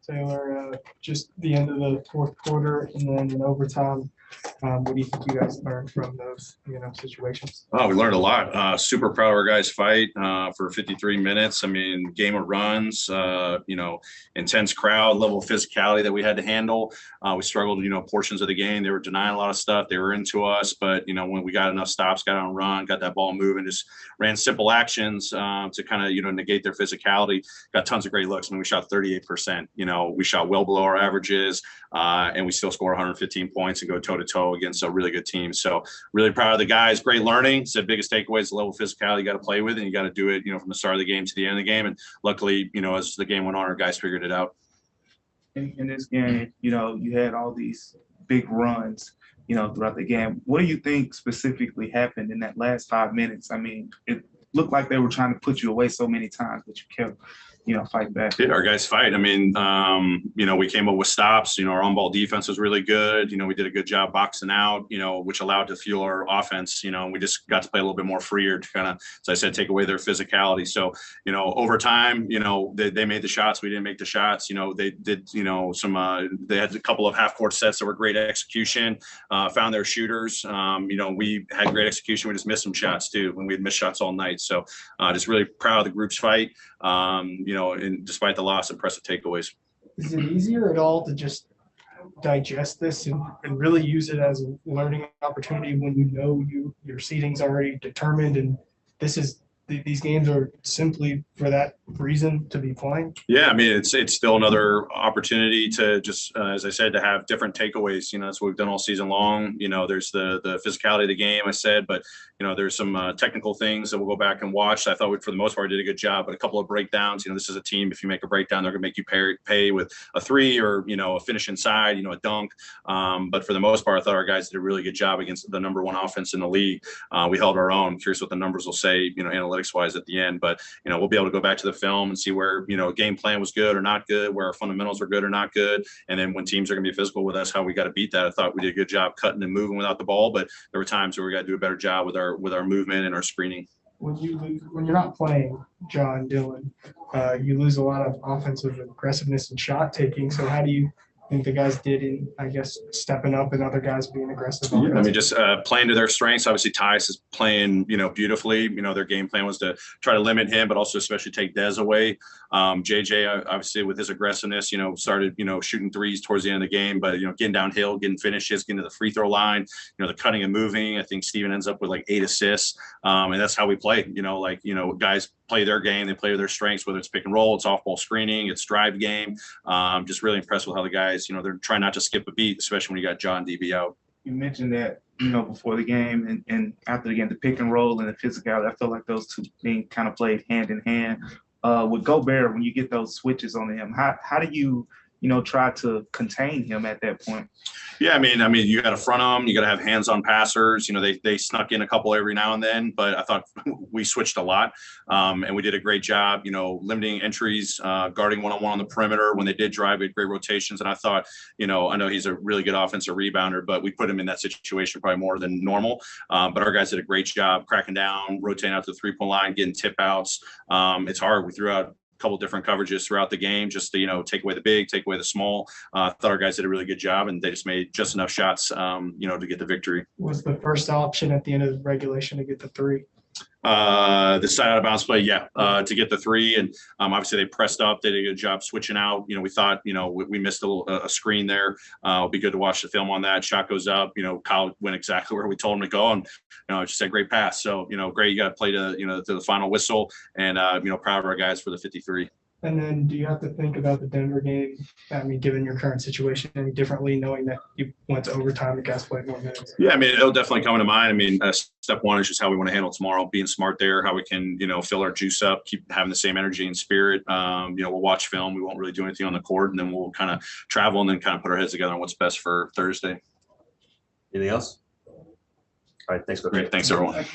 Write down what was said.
Taylor. Just the end of the fourth quarter and then in overtime. What do you think you guys learned from those, situations? Oh, we learned a lot. Super proud of our guys' fight for 53 minutes. I mean, game of runs, intense crowd, level of physicality that we had to handle. We struggled, portions of the game. They were denying a lot of stuff. They were into us. But, when we got enough stops, got on a run, got that ball moving, just ran simple actions to kind of, negate their physicality. Got tons of great looks. I mean, we shot 38%. We shot well below our averages, and we still scored 115 points and go toe-to-toe against a really good team. So really proud of the guys. Great learning. Said biggest takeaway is the level of physicality you got to play with, and you got to do it, from the start of the game to the end of the game. And luckily, as the game went on, our guys figured it out. In this game, you had all these big runs, throughout the game. What do you think specifically happened in that last 5 minutes? I mean, it looked like they were trying to put you away so many times, but you kept fight back. Did our guys fight? I mean, we came up with stops. Our on-ball defense was really good. We did a good job boxing out, which allowed to fuel our offense. We just got to play a little bit more freer to kind of, as I said, take away their physicality. So, over time, they made the shots. We didn't make the shots. They did, they had a couple of half-court sets that were great execution, found their shooters. We had great execution. We just missed some shots too when we had missed shots all night. So just really proud of the group's fight. And despite the loss, impressive takeaways. Is it easier at all to just digest this and really use it as a learning opportunity when your seating's already determined and these games are simply for that reason to be playing? Yeah, I mean, it's still another opportunity to just, as I said, to have different takeaways. That's what we've done all season long. There's the physicality of the game, I said, but, there's some technical things that we'll go back and watch. I thought we, for the most part, did a good job, but a couple of breakdowns. This is a team. If you make a breakdown, they're going to make you pay with a three or, a finish inside, a dunk. But for the most part, I thought our guys did a really good job against the number one offense in the league. We held our own. I'm curious what the numbers will say, analytics-wise at the end. But, we'll be able to go back to the film and see where, game plan was good or not good, where our fundamentals were good or not good. And then when teams are going to be physical with us, how we got to beat that. I thought we did a good job cutting and moving without the ball, but there were times where we got to do a better job with our movement and our screening. When you're not playing John Dillon, you lose a lot of offensive aggressiveness and shot taking. So how do you think the guys did in, I guess, stepping up and other guys being aggressive? Yeah, I mean, just playing to their strengths. Obviously, Tyus is playing, beautifully. Their game plan was to try to limit him, but also especially take Dez away. JJ, obviously, with his aggressiveness, started, shooting threes towards the end of the game, but, getting downhill, getting finishes, getting to the free throw line, the cutting and moving. I think Steven ends up with like 8 assists. And that's how we play, guys play their game. They play to their strengths, whether it's pick and roll, it's off-ball screening, it's drive game. Just really impressed with how the guys, they're trying not to skip a beat, especially when you got John DB out. You mentioned that, before the game and after the game, the pick and roll and the physicality, I feel like those two things kind of played hand in hand. With Gobert, when you get those switches on him, how do you, try to contain him at that point? Yeah, I mean, you got to front them. You got to have hands-on passers. They snuck in a couple every now and then, but I thought we switched a lot, and we did a great job. Limiting entries, guarding one-on-one on the perimeter. When they did drive, we had great rotations, and I thought, I know he's a really good offensive rebounder, but we put him in that situation probably more than normal. But our guys did a great job cracking down, rotating out to the three-point line, getting tip outs. It's hard. We threw out couple different coverages throughout the game just to, take away the big, take away the small. I thought our guys did a really good job, and they just made just enough shots, to get the victory. Was the first option at the end of the regulation to get the three? The side out of bounds play, to get the three. And obviously they pressed up. They did a good job switching out. We thought, we missed a screen there. It'll be good to watch the film on that. Shot goes up. Kyle went exactly where we told him to go. And, just a great pass. So, great. You got to play to the final whistle. And, proud of our guys for the 53. And then do you have to think about the Denver game, given your current situation, any differently, knowing that you went to overtime, the guys played more minutes? Yeah, it'll definitely come to mind. Step one is just how we want to handle tomorrow, being smart there, how we can, fill our juice up, keep having the same energy and spirit. We'll watch film. We won't really do anything on the court, and then we'll kind of travel and then kind of put our heads together on what's best for Thursday. Anything else? All right, thanks, Coach. Great. Thanks, everyone.